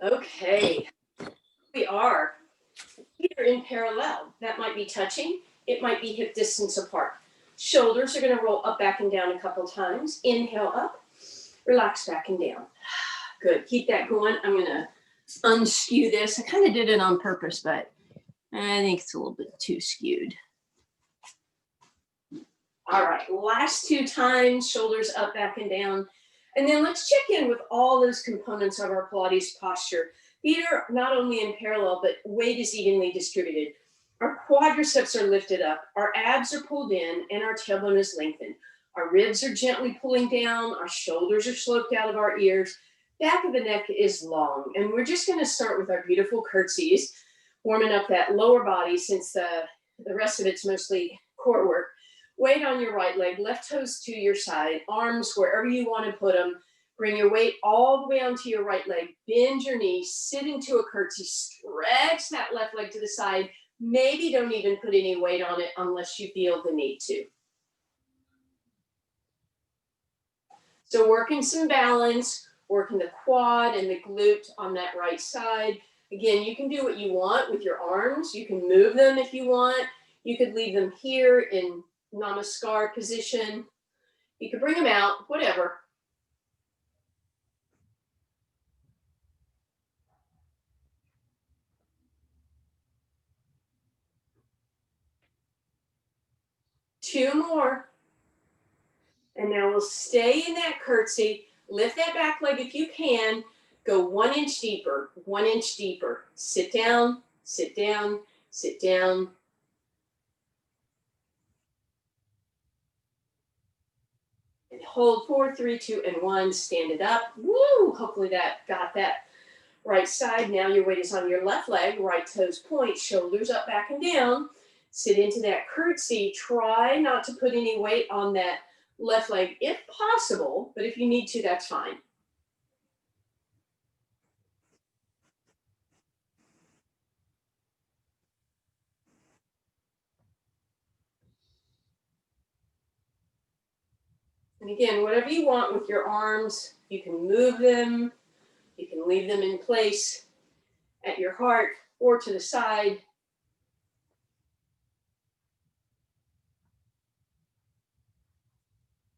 Okay, we are either in parallel. That might be touching. It might be hip distance apart. Shoulders are going to roll up, back, and down a couple times. Inhale up, relax back and down. Good. Keep that going. I'm going to unskew this. I kind of did it on purpose, but I think it's a little bit too skewed. All right, last two times, shoulders up, back, and down. And then let's check in with all those components of our Pilates posture. Feet are not only in parallel, but weight is evenly distributed. Our quadriceps are lifted up, our abs are pulled in, and our tailbone is lengthened. Our ribs are gently pulling down, our shoulders are sloped out of our ears, back of the neck is long. And we're just gonna start with our beautiful curtsies, warming up that lower body since the rest of it's mostly core work. Weight on your right leg, left toes to your side, arms wherever you want to put them. Bring your weight all the way onto your right leg. Bend your knees, sit into a curtsy, stretch that left leg to the side. Maybe don't even put any weight on it unless you feel the need to. So working some balance, working the quad and the glute on that right side. Again, you can do what you want with your arms. You can move them if you want. You could leave them here in Namaskar position. You could bring them out, whatever. Two more. And now we'll stay in that curtsy. Lift that back leg if you can. Go 1 inch deeper, 1 inch deeper. Sit down, sit down, sit down. And hold 4, 3, 2, and 1. Stand it up. Woo! Hopefully that got that right side. Now your weight is on your left leg. Right toes point, shoulders up, back, and down. Sit into that curtsy. Try not to put any weight on that left leg if possible, but if you need to, that's fine. And again, whatever you want with your arms, you can move them, you can leave them in place at your heart or to the side.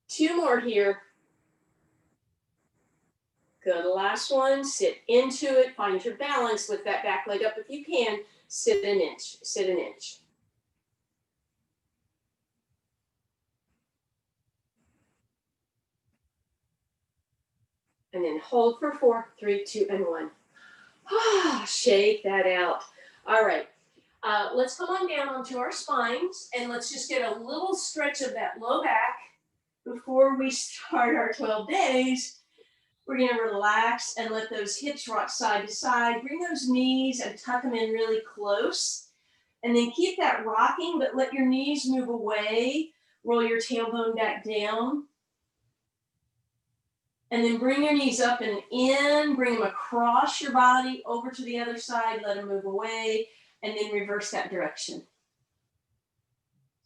Two more here. Good, last one, sit into it, find your balance, lift that back leg up if you can, sit an inch, sit an inch. And then hold for 4, 3, 2, and 1. Shake that out. All right, let's come on down onto our spines and let's just get a little stretch of that low back before we start our 12 days. We're going to relax and let those hips rock side to side. Bring those knees and tuck them in really close. And then keep that rocking, but let your knees move away. Roll your tailbone back down. And then bring your knees up and in. Bring them across your body, over to the other side. Let them move away. And then reverse that direction.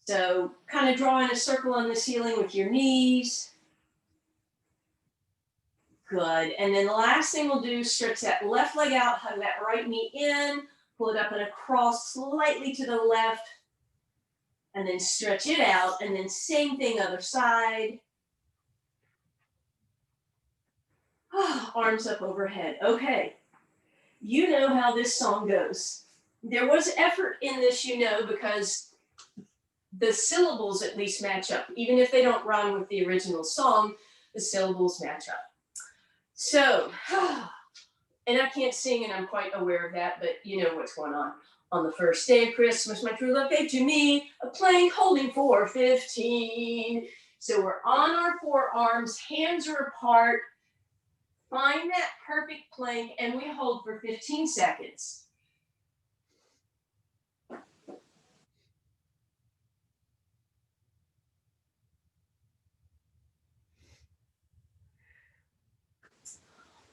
So kind of drawing a circle on the ceiling with your knees. Good. And then the last thing we'll do, stretch that left leg out, hug that right knee in, pull it up and across slightly to the left, and then stretch it out. And then same thing, other side. Arms up overhead. Okay. You know how this song goes. There was effort in this, you know, because the syllables at least match up. Even if they don't rhyme with the original song, the syllables match up. So, and I can't sing, and I'm quite aware of that, but you know what's going on. On the first day of Christmas, my true love gave to me a plank holding 415. So we're on our forearms, hands are apart. Find that perfect plank, and we hold for 15 seconds.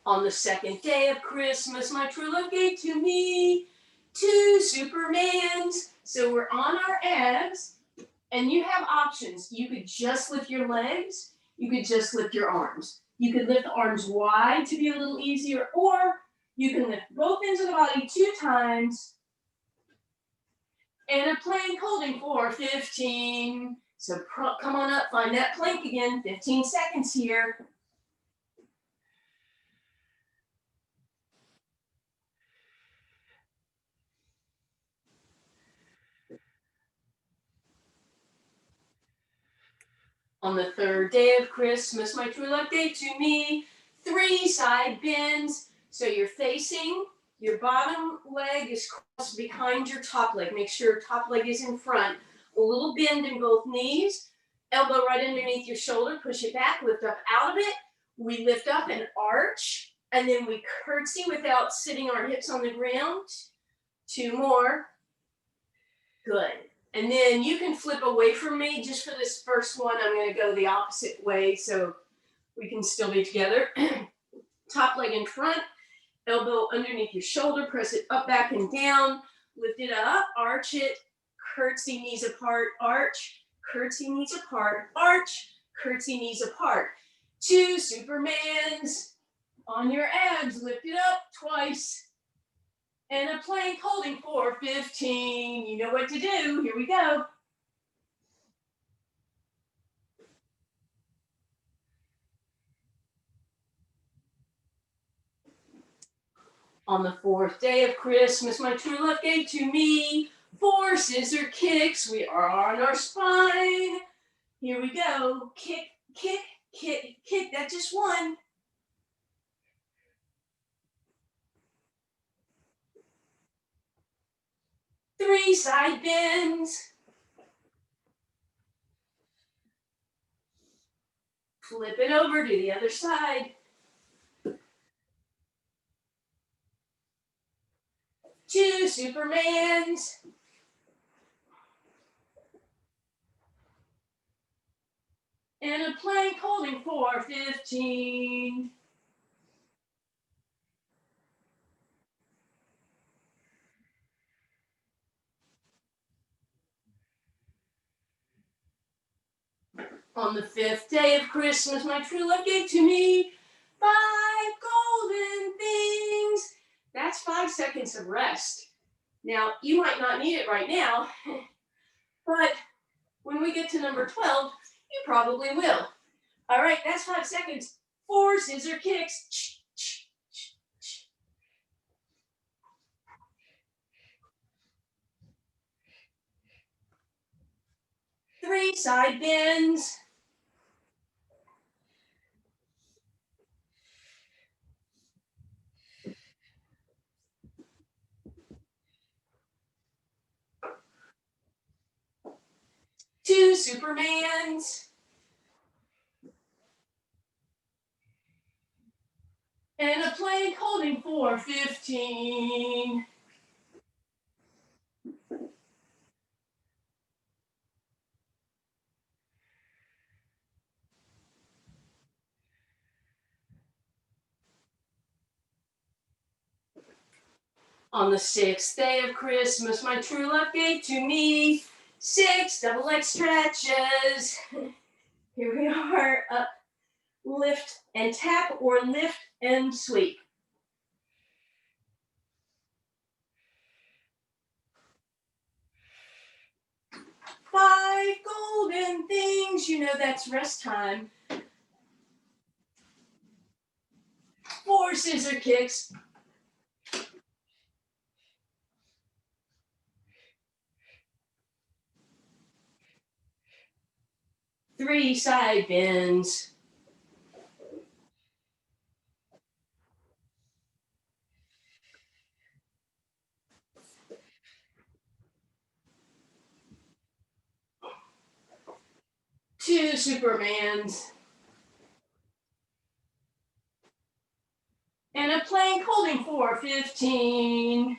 On the second day of Christmas, my true love gave to me 2 Supermans. So we're on our abs, and you have options. You could just lift your legs. You could just lift your arms. You could lift the arms wide to be a little easier, or You can lift both ends of the body 2 times. And a plank holding for 15. So come on up, find that plank again, 15 seconds here. On the 3rd day of Christmas, my true love gave to me 3 side bends. So you're facing, your bottom leg is crossed behind your top leg. Make sure your top leg is in front. A little bend in both knees, elbow right underneath your shoulder, push it back, lift up out of it. We lift up and arch, and then we curtsy without sitting our hips on the ground. 2 more. Good. And then you can flip away from me. Just for this first one, I'm going to go the opposite way so we can still be together. Top leg in front, elbow underneath your shoulder, press it up, back, and down. Lift it up, arch it, curtsy, knees apart, arch, curtsy, knees apart, arch, curtsy, knees apart. 2 Supermans on your abs. Lift it up twice. And a plank holding for 15. You know what to do. Here we go. On the 4th day of Christmas, my true love gave to me 4 scissor kicks. We are on our spine. Here we go. Kick, kick, kick, kick. That's just one. 3 side bends. Flip it over to the other side. 2 Supermans. And a plank holding for 15. On the 5th day of Christmas, my true love gave to me 5 golden things. That's 5 seconds of rest. Now, you might not need it right now, but when we get to number 12, you probably will. All right, that's 5 seconds. 4 scissor kicks. 3 side bends. 2 Supermans. And a plank holding for 15. On the 6th day of Christmas, my true love gave to me 6 double leg stretches. Here we are, up, lift and tap, or lift and sweep. 5 golden things, you know that's rest time. 4 scissor kicks. 3 side bends. 2 Supermans. And a plank holding for 15.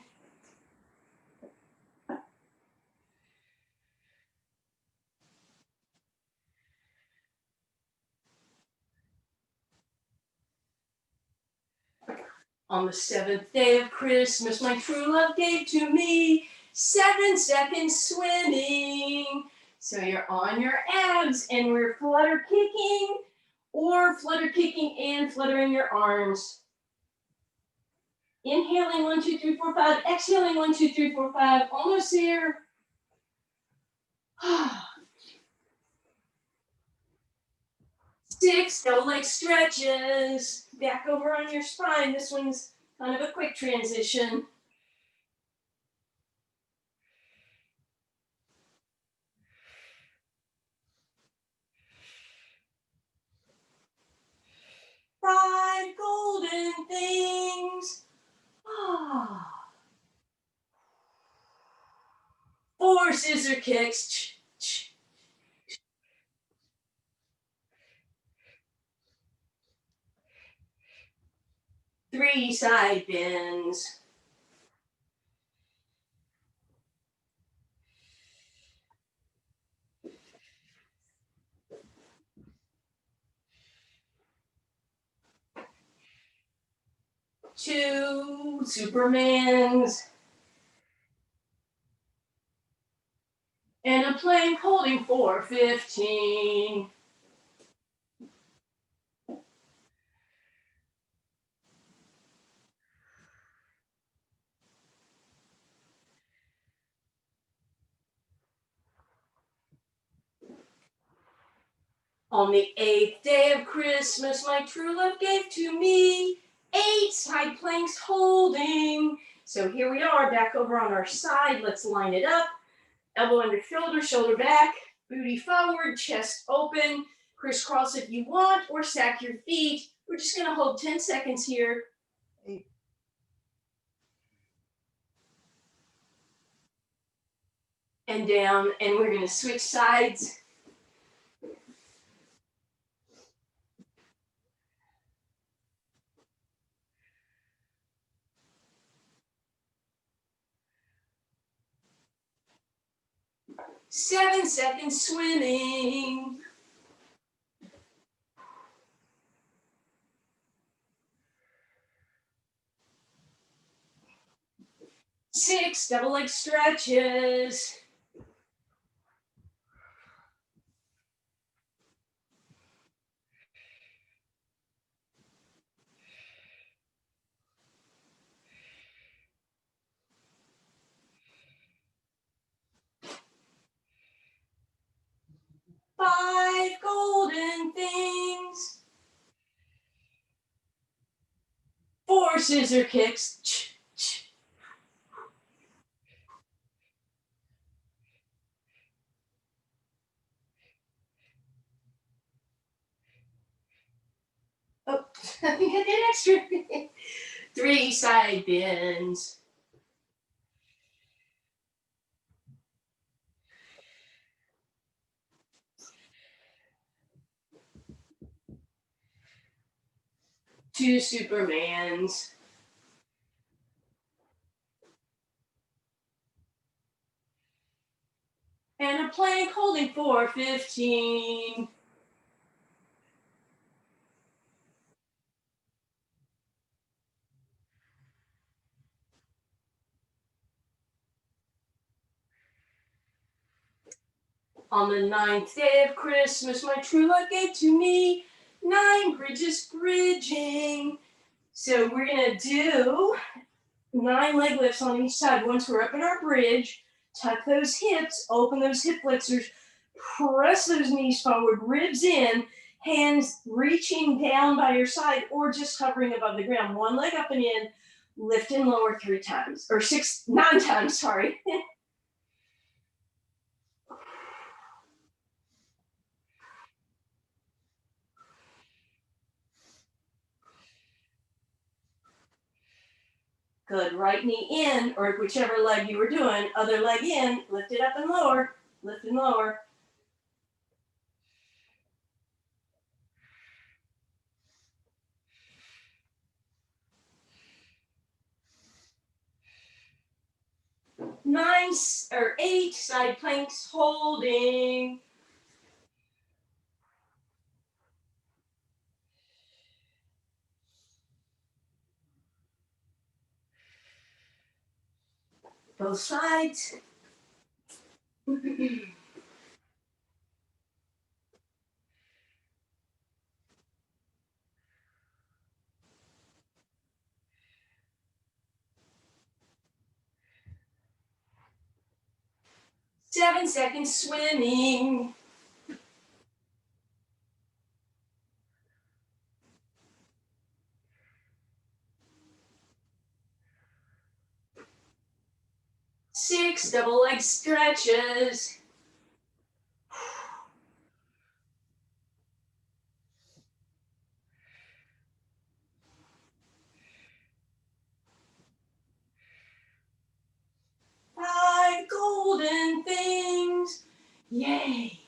On the 7th day of Christmas, my true love gave to me 7 seconds swimming. So you're on your abs and we're flutter kicking, or flutter kicking and fluttering your arms. Inhaling 1, 2, 3, 4, 5. Exhaling 1, 2, 3, 4, 5. Almost there. 6 double leg stretches. Back over on your spine. This one's kind of a quick transition. 5 golden things. 4 scissor kicks. 3 side bends. 2 Supermans. And a plank holding for 15. On the 8th day of Christmas, my true love gave to me 8 side planks holding. So here we are, back over on our side. Let's line it up. Elbow under shoulder, shoulder back, booty forward, chest open. Crisscross if you want, or stack your feet. We're just going to hold 10 seconds here. 8. And down, and we're going to switch sides. Seven seconds swimming. 6 double leg stretches. 5 golden things. 4 scissor kicks. Oh, I think I did extra. 3 side bends. 2 Supermans. And a plank holding for 15. On the 9th day of Christmas, my true love gave to me 9 bridges bridging. So we're going to do 9 leg lifts on each side. Once we're up in our bridge, tuck those hips, open those hip flexors, press those knees forward, ribs in, hands reaching down by your side or just hovering above the ground. 1 leg up and in, lift and lower 3 times, or 9 times, sorry. Good, right knee in, or whichever leg you were doing, other leg in, lift it up and lower, lift and lower. Nine or 8 side planks holding. Both sides. 7 seconds swimming. 6 double leg stretches. 5 golden things. Yay.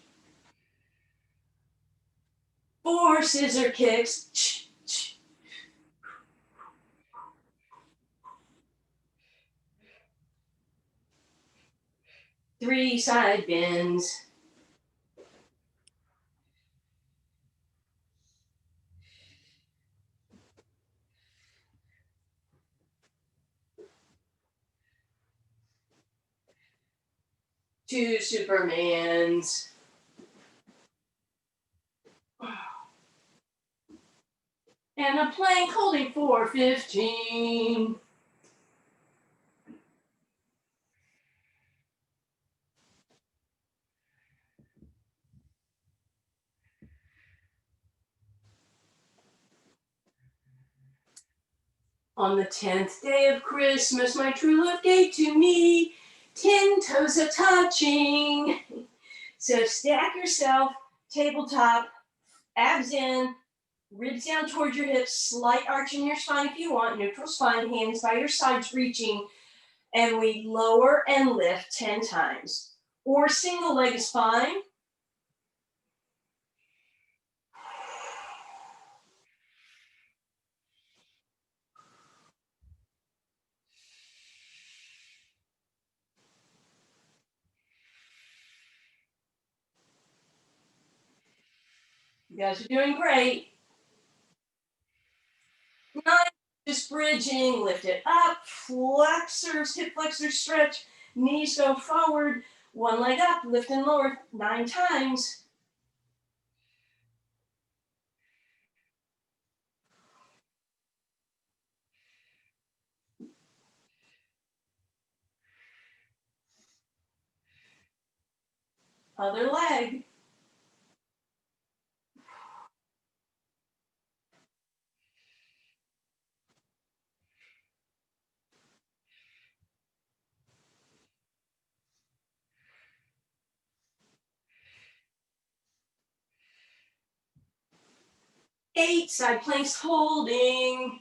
4 scissor kicks. 3 side bends. 2 Supermans. And a plank holding for 15. On the 10th day of Christmas, my true love gave to me 10 toes a touching. So stack yourself, tabletop, abs in, ribs down towards your hips, slight arch in your spine if you want, neutral spine, hands by your sides reaching, and we lower and lift 10 times. Or single leg is fine. You guys are doing great. 9, just bridging, lift it up, flexors, hip flexors stretch, knees go forward, 1 leg up, lift and lower 9 times. Other leg. Eight, side planks holding.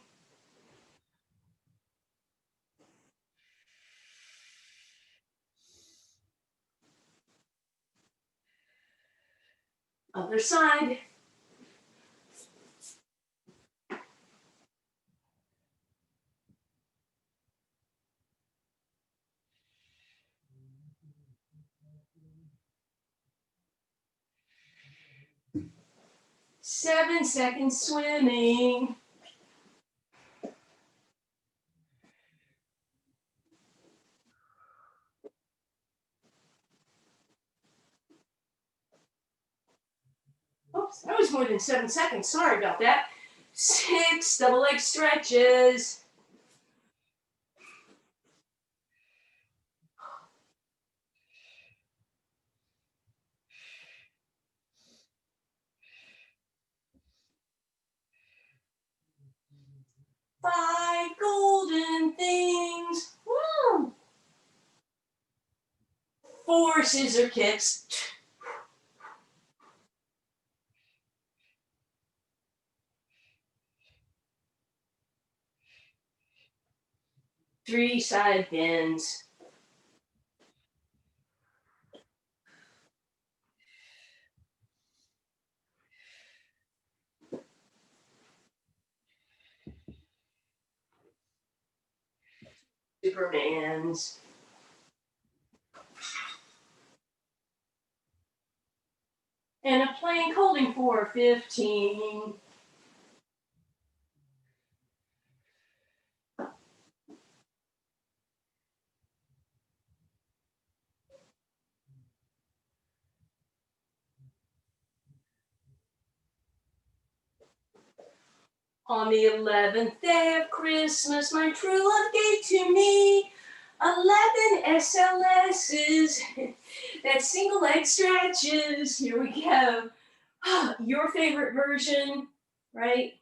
Other side. Seven seconds swimming. Oops, that was more than 7 seconds. Sorry about that. 6 double leg stretches. 5 golden things. Woo! 4 scissor kicks. 3 side bends. Supermans. And a plank holding for 15. On the 11th day of Christmas, my true love gave to me 11 SLSs. That's single leg stretches. Here we go. Your favorite version, right?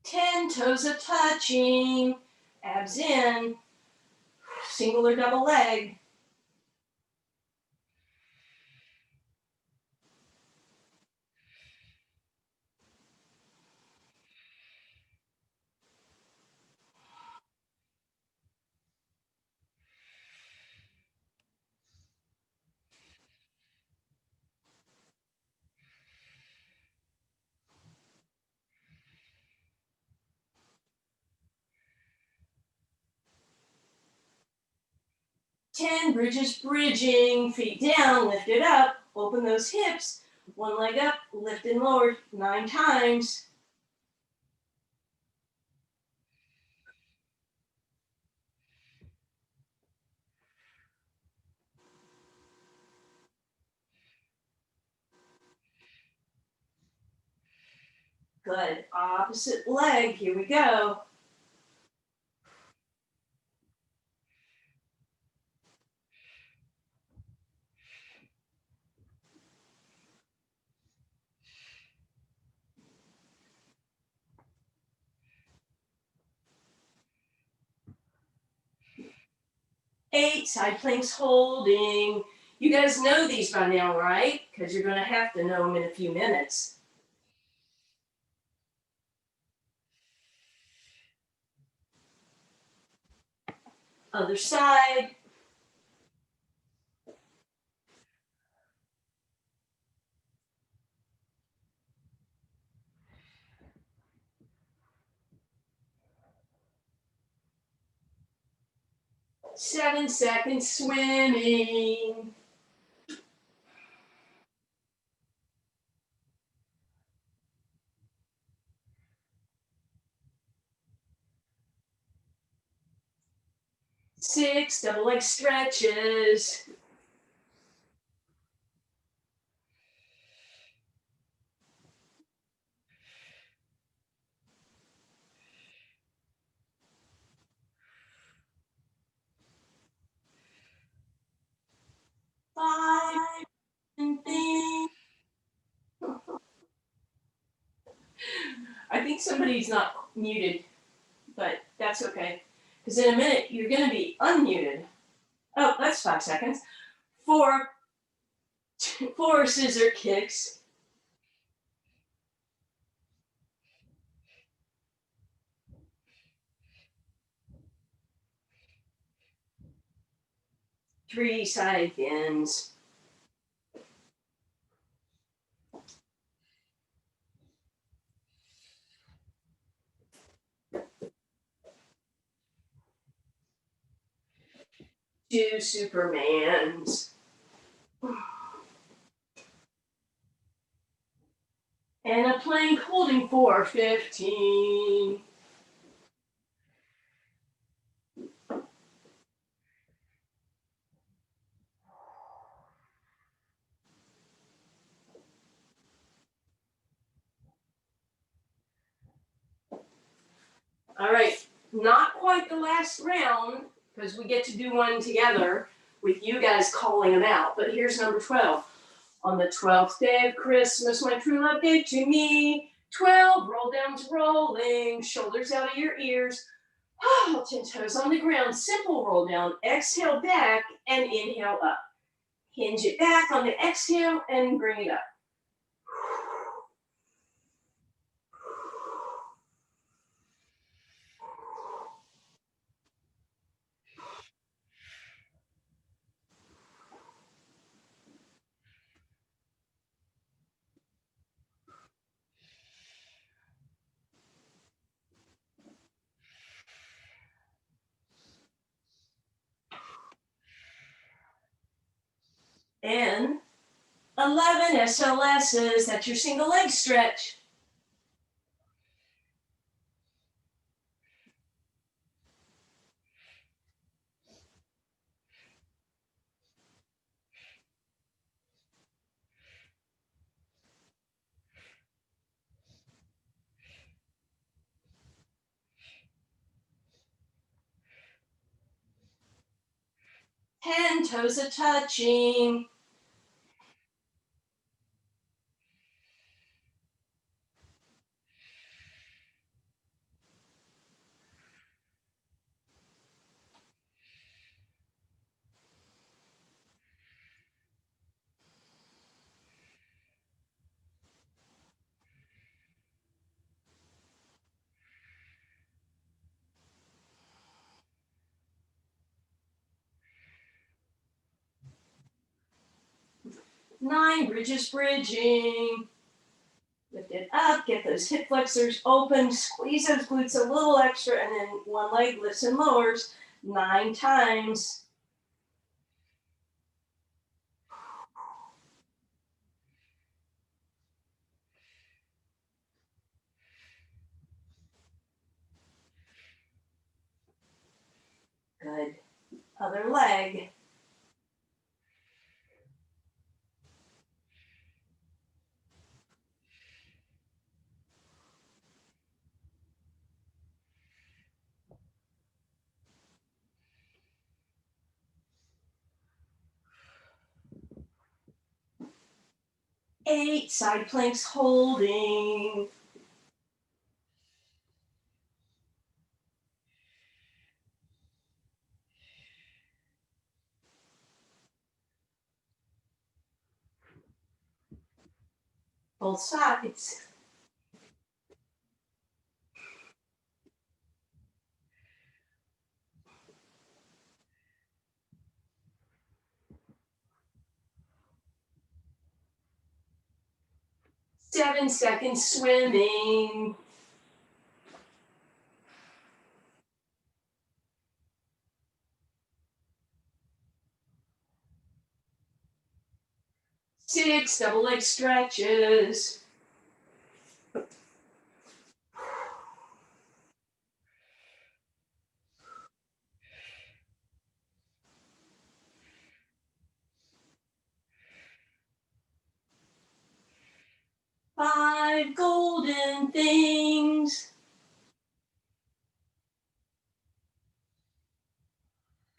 10 toes are touching, abs in, single or double leg. Ten bridges bridging, feet down, lift it up, open those hips, one leg up, lift and lower 9 times. Good. Opposite leg, here we go. Eight side planks holding. You guys know these by now, right? Because you're going to have to know them in a few minutes. Other side. Seven seconds swimming. Six double leg stretches. Five. I think somebody's not muted, but that's okay. Because in a minute, you're going to be unmuted. Oh, that's 5 seconds. Four scissor kicks. Three side bends. Two Supermans. And a plank holding for 15. All right, not quite the last round because we get to do one together with you guys calling them out. But here's number 12. On the 12th day of Christmas, my true love gave to me 12 roll downs rolling, shoulders out of your ears. 10 toes on the ground, simple roll down. Exhale back and inhale up. Hinge it back on the exhale and bring it up. And 11 SLSs, that's your single leg stretch. 10, toes are touching. Nine, bridges bridging. Lift it up, get those hip flexors open, squeeze those glutes a little extra, and then one leg lifts and lowers 9 times. Good. Other leg. Eight, side planks holding. Both sides. 7 seconds swimming. Six, double leg stretches. 5, golden things.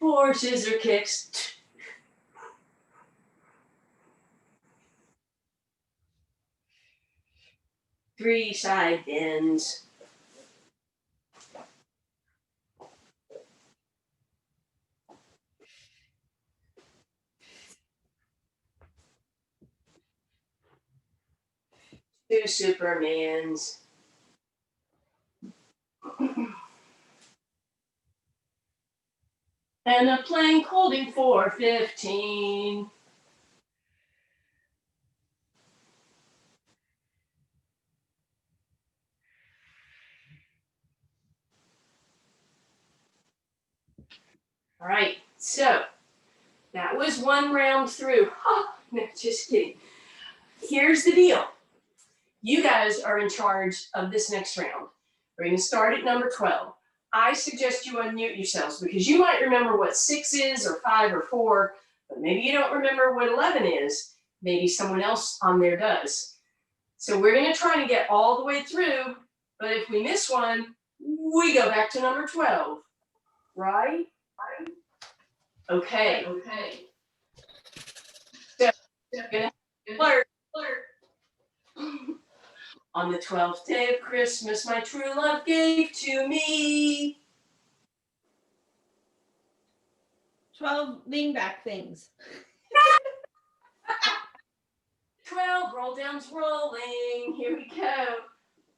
4, scissor kicks. 3, side bends. 2, supermans. And a plank holding for 15. All right, so that was one round through. Oh, no, just kidding. Here's the deal. You guys are in charge of this next round. We're going to start at number 12. I suggest you unmute yourselves because you might remember what 6 is or 5 or 4, but maybe you don't remember what 11 is. Maybe someone else on there does. So we're going to try to get all the way through, but if we miss one, we go back to number 12. Right? Okay. So we're going to flirt. On the 12th day of Christmas, my true love gave to me 12 lean back things. 12 roll downs rolling. Here we go.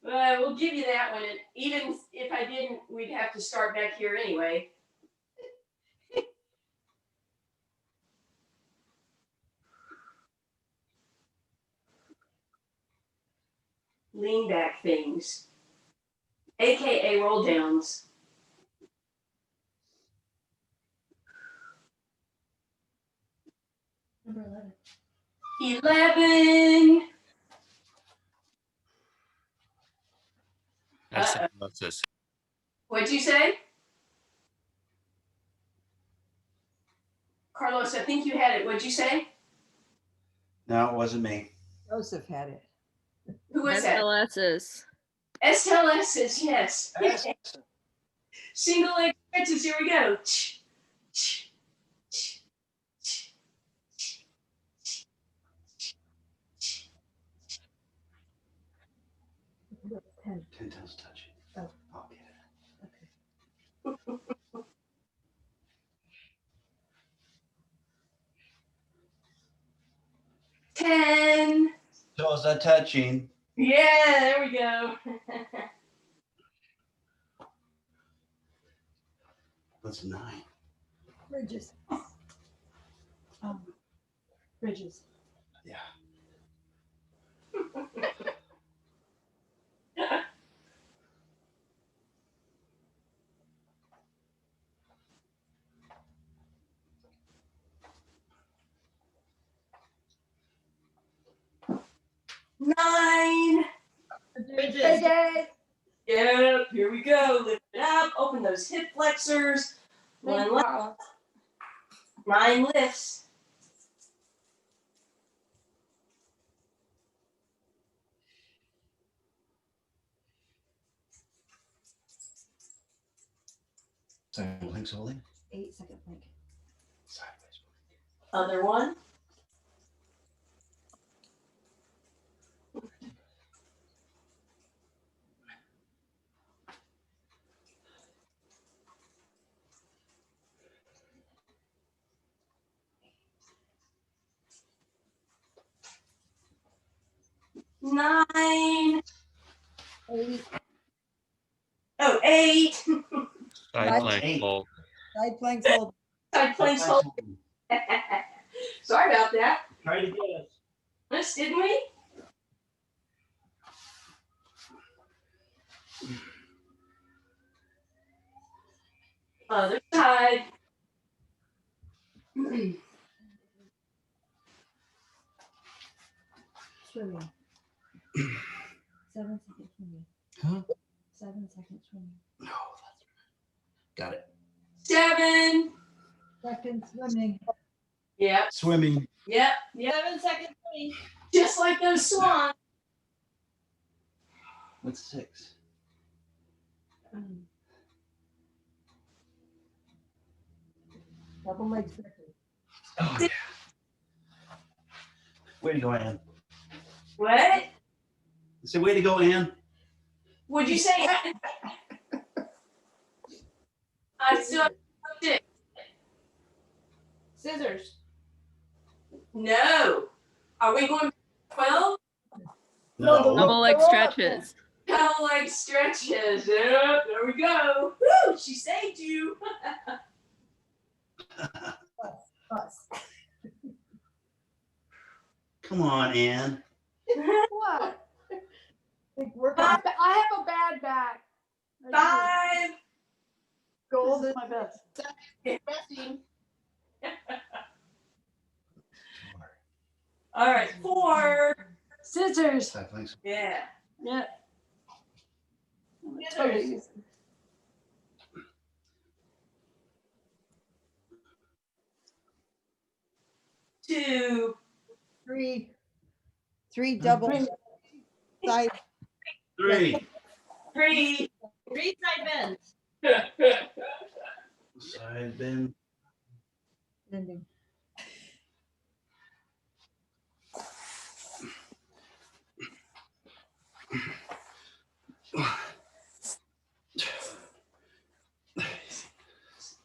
We'll give you that one. And even if I didn't, we'd have to start back here anyway. Lean back things, aka roll downs. Number 11. 11. That's What'd you say? Carlos, I think you had it. What'd you say? No, it wasn't me. Joseph had it. Who was that? SLSs. SLSs, yes. Single leg stretches, here we go. 10. 10 toes touching. Oh. I'll get it. Okay. 10. Toes are touching. Yeah, there we go. What's 9? Bridges. Bridges. Yeah. Nine. Bridges. Yep, here we go. Lift it up. Open those hip flexors. One lift. 9 lifts. Second planks holding. 8-second plank. Sideways. Other one. Nine. 8. Oh, 8. Side plank Eight. hold. Side planks hold. Side planks hold. Sorry about that. Try to get us. This, didn't we? Other side. Swimming. 7-second swimming. Huh? 7-second swimming. No, that's right. Got it. 7. Second swimming. Yep. Swimming. Yep. 7-second swimming. Just like those swans. What's 6? Double leg stretches. Oh, yeah. Way to go, Ann. What? I said, way to go, Ann. Would you say? I still have 6. Scissors. No. Are we going 12? No. Double leg stretches. Double leg stretches. Yep, there we go. Woo, she saved you. Plus. Come on, Ann. What? Big workout. I have a bad back. I 5. do. Gold is my best. All right, 4. Scissors. Side planks. Yeah. Yeah. Scissors. 2. 3 double side. 3. 3. 3 side bends. Side bend. Bending.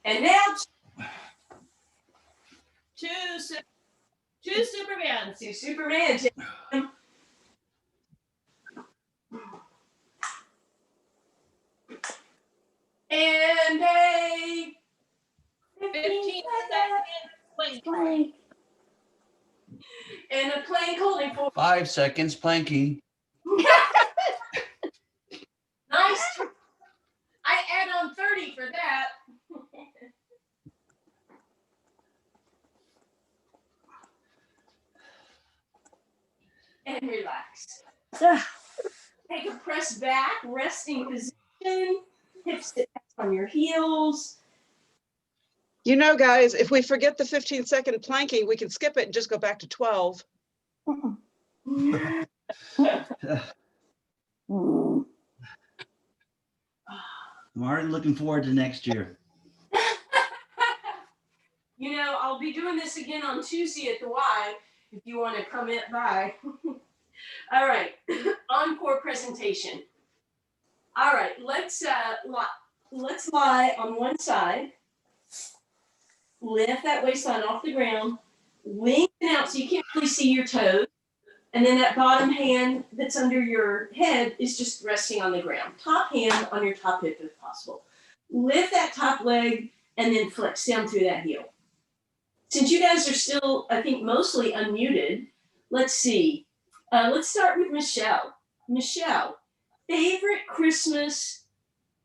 And now Two Supermans. 2 Superman. And a 15-second plank. And a plank holding for 5 seconds planking. nice. I add on 30 for that. And relax. Take a press back, resting position, hips on your heels. You know, guys, if we forget the 15-second planking, we can skip it and just go back to 12. I'm already looking forward to next year. You know, I'll be doing this again on Tuesday at the Y if you want to come in by. All right, encore presentation. All right, let's lie on one side. Lift that waistline off the ground. Lengthen out so you can't really see your toes. And then that bottom hand that's under your head is just resting on the ground. Top hand on your top hip if possible. Lift that top leg and then flex down through that heel. Since you guys are still, I think, mostly unmuted, let's see. Let's start with Michelle. Michelle, favorite Christmas?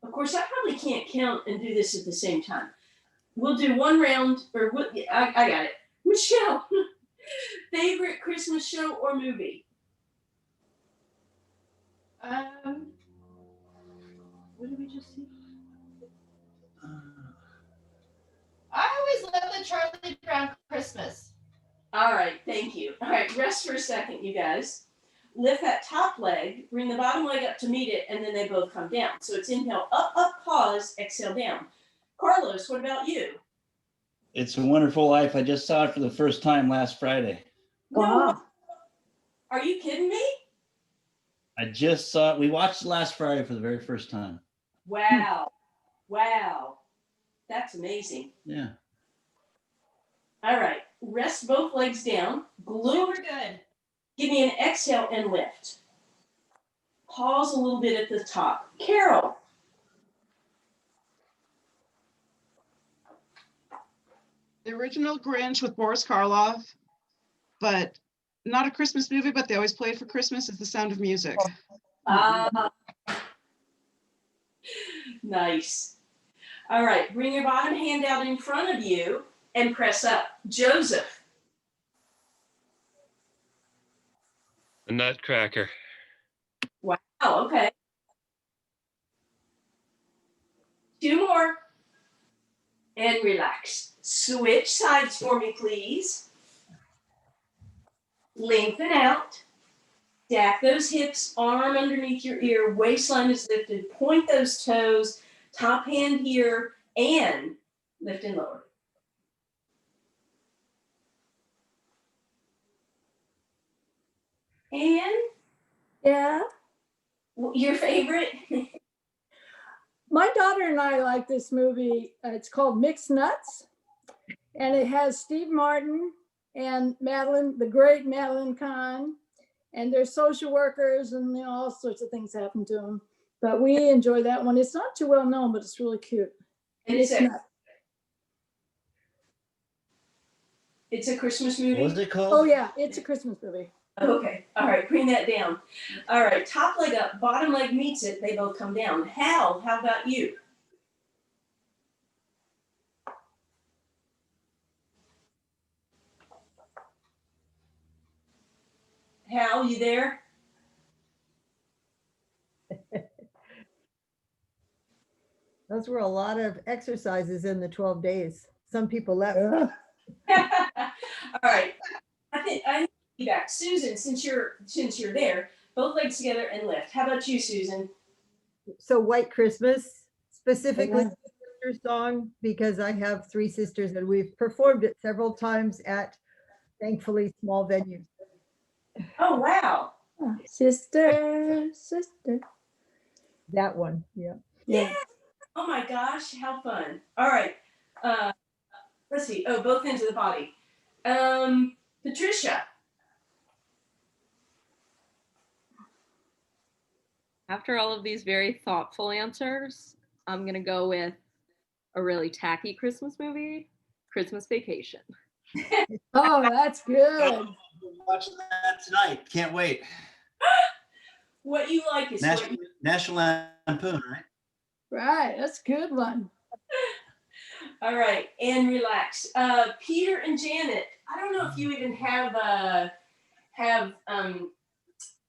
Of course, I probably can't count and do this at the same time. We'll do one round, or I got it. Michelle, favorite Christmas show or movie? What did we just see? I always love the Charlie Brown Christmas. All right, thank you. All right, rest for a second, you guys. Lift that top leg, bring the bottom leg up to meet it, and then they both come down. So it's inhale, up, up, pause, exhale, down. Carlos, what about you? It's a Wonderful Life. I just saw it for the first time last Friday. No. Are you kidding me? I just saw it. We watched it last Friday for the very first time. Wow. Wow. That's amazing. Yeah. All right, rest both legs down. Glute. We're good. Give me an exhale and lift. Pause a little bit at the top. Carol. The original Grinch with Boris Karloff, but not a Christmas movie, but they always play it for Christmas, is The Sound of Music. Nice. All right, bring your bottom hand out in front of you and press up. Joseph. The Nutcracker. Wow, okay. Two more. And relax. Switch sides for me, please. Lengthen out. Stack those hips, arm underneath your ear, waistline is lifted. Point those toes, top hand here, and lift and lower. And Yeah, your favorite? my daughter and I like this movie. It's called Mixed Nuts, and it has Steve Martin and Madeline, the great Madeline Kahn, and they're social workers, and you know, all sorts of things happen to them. But we enjoy that one. It's not too well known, but it's really cute. It's a Christmas movie? What was it called? Oh yeah, it's a Christmas movie. Okay, all right, bring that down. All right, top leg up, bottom leg meets it, they both come down. Hal, how about you? Hal, you there? Those were a lot of exercises in the 12 days. Some people left. All right, I think be back. Susan, since you're there, both legs together and lift. How about you, Susan? So White Christmas, specifically the sister song, because I have 3 sisters and we've performed it several times at, thankfully, small venues. Oh, wow. Sister, sister. That one, yeah. Yeah. Oh my gosh, how fun. All right. Let's see. Oh, both ends of the body. Patricia. After all of these very thoughtful answers, I'm going to go with a really tacky Christmas movie, Christmas Vacation. Oh, that's good. Watching that tonight. Can't wait. What you like is National Lampoon, right? Right, that's a good one. All right, and relax. Peter and Janet, I don't know if you even have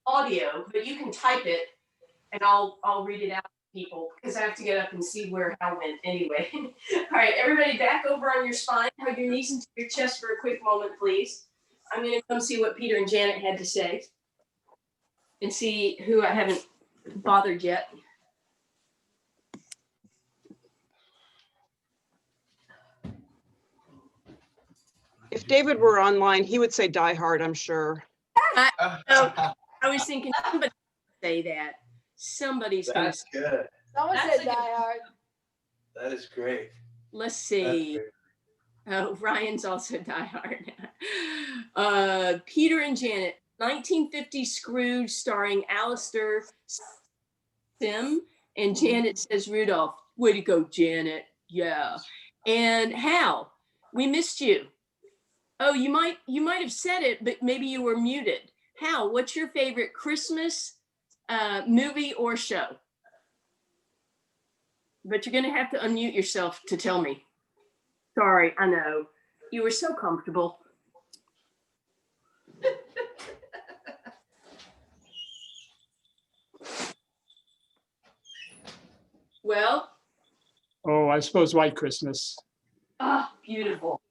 audio, but you can type it and I'll read it out to people because I have to get up and see where Hal went anyway. All right, everybody back over on your spine. Hug your knees into your chest for a quick moment, please. I'm going to come see what Peter and Janet had to say and see who I haven't bothered yet. If David were online, he would say Die Hard, I'm sure. I was thinking somebody would say that. Somebody's gonna. That's good. Someone That's said a good- Die Hard. That is great. Let's That's see. great. Oh, Ryan's also Die Hard. Peter and Janet, 1950 Scrooge, starring Alistair Sim, and Janet says Rudolph. Way to go, Janet. Yeah. And Hal, we missed you. Oh, you might have said it, but maybe you were muted. Hal, what's your favorite Christmas movie or show? But you're gonna have to unmute yourself to tell me. Sorry, I know. You were so comfortable. Well, Oh, I suppose White Christmas. beautiful.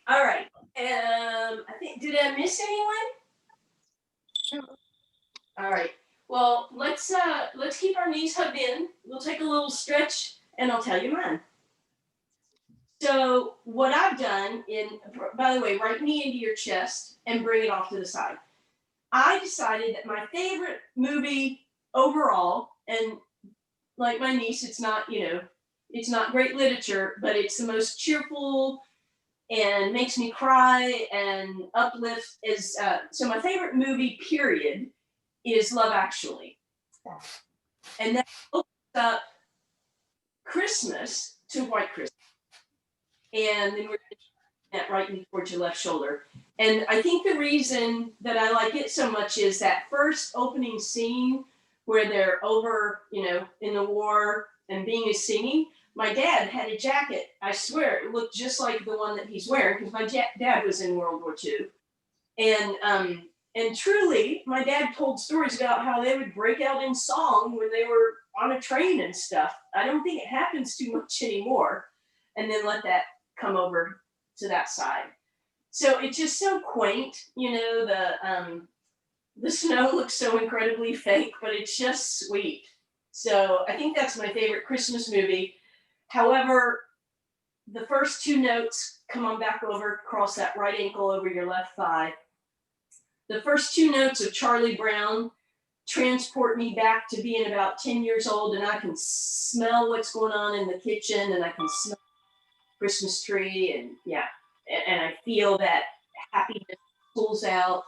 All right. I think, did I miss anyone? All right. Well, let's keep our knees hugged in. We'll take a little stretch and I'll tell you mine. So what I've done by the way, right knee into your chest and bring it off to the side. I decided that my favorite movie overall, and like my niece, it's not, it's not great literature, but it's the most cheerful and makes me cry and uplift is, so my favorite movie period is Love Actually. And that opens up Christmas to White Christmas. And then we're that right towards your left shoulder. And I think the reason that I like it so much is that first opening scene where they're over, in the war and Bing is singing. My dad had a jacket. I swear it looked just like the one that he's wearing because my dad was in World War II. And truly, my dad told stories about how they would break out in song when they were on a train and stuff. I don't think it happens too much anymore. And then let that come over to that side. So it's just so quaint, the snow looks so incredibly fake, but it's just sweet. So I think that's my favorite Christmas movie. However, the first two notes, come on back over, cross that right ankle over your left thigh. The first two notes of Charlie Brown transport me back to being about 10 years old, and I can smell what's going on in the kitchen, and I can smell Christmas tree, and I feel that happiness pulls out.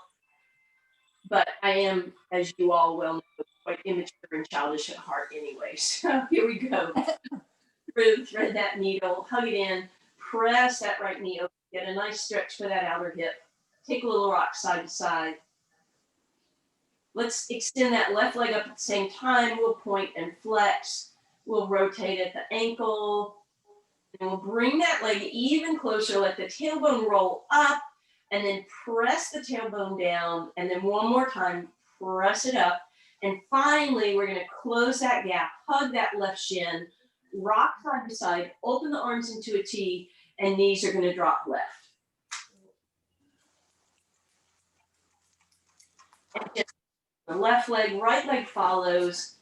But I am, as you all well know, quite immature and childish at heart anyway. So here we go. Thread that needle, hug it in, press that right knee open, get a nice stretch for that outer hip. Take a little rock side to side. Let's extend that left leg up at the same time. We'll point and flex. We'll rotate at the ankle. And we'll bring that leg even closer. Let the tailbone roll up and then press the tailbone down. And then one more time, press it up. And finally, we're going to close that gap, hug that left shin, rock side to side, open the arms into a T, and knees are going to drop left. And just the left leg, right leg follows.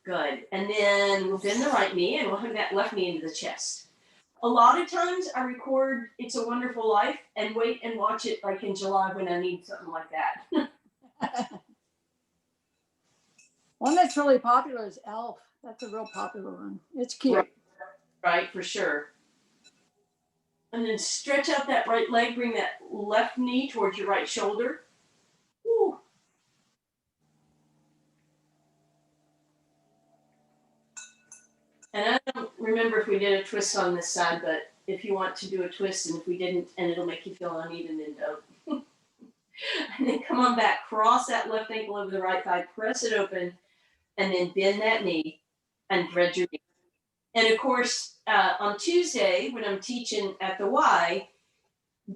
Good. And then we'll bend the right knee and we'll hug that left knee into the chest. A lot of times I record It's a Wonderful Life and wait and watch it like in July when I need something like that. One that's really popular is Elf. That's a real popular one. It's cute. Right, for sure. And then stretch out that right leg, bring that left knee towards your right shoulder. Woo. And I don't remember if we did a twist on this side, but if you want to do a twist, and if we didn't, and it'll make you feel uneven, then don't. And then come on back, cross that left ankle over the right thigh, press it open, and then bend that knee and thread your knee. And of course, on Tuesday, when I'm teaching at the Y,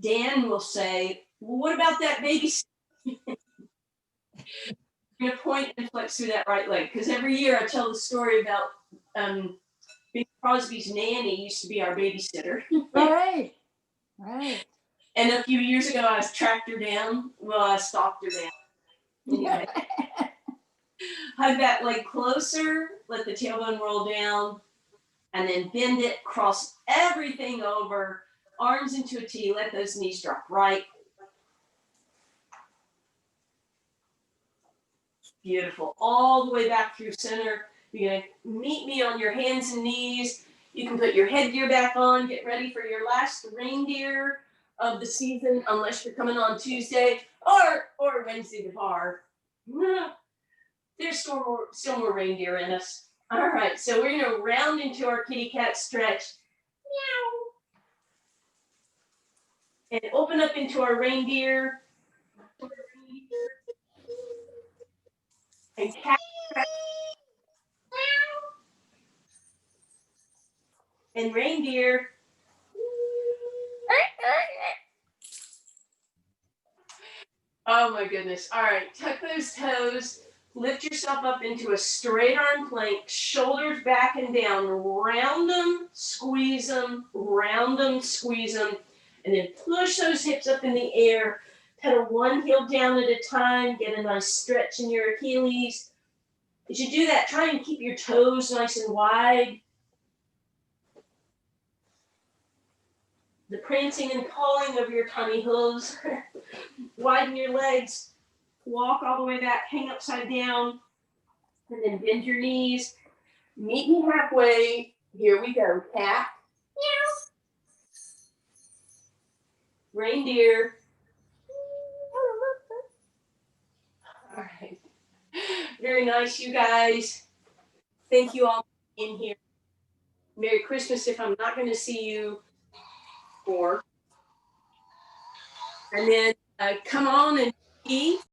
Dan will say, well, what about that baby? You're going to point and flex through that right leg. Because every year I tell the story about Bing Crosby's nanny used to be our babysitter. Right. And a few years ago, I tracked her down. Well, I stalked her down. Anyway. Hug that leg closer, let the tailbone roll down, and then bend it, cross everything over, arms into a T, let those knees drop right. Beautiful. All the way back through center. You're going to meet me on your hands and knees. You can put your headgear back on, get ready for your last reindeer of the season, unless you're coming on Tuesday or Wednesday before. There's still more reindeer in us. All right, so we're going to round into our kitty cat stretch. Meow. And open up into our reindeer. And cat stretch. And reindeer. Oh my goodness. All right, tuck those toes. Lift yourself up into a straight arm plank, shoulders back and down. Round them, squeeze them, round them, squeeze them. And then push those hips up in the air. Pedal one heel down at a time. Get a nice stretch in your Achilles. As you do that, try and keep your toes nice and wide. The prancing and pawing of your tiny hooves. Widen your legs. Walk all the way back, hang upside down, and then bend your knees. Meet me halfway. Here we go. Cat. Meow. Reindeer. All right. Very nice, you guys. Thank you all for being here. Merry Christmas if I'm not going to see you for. And then come on and eat.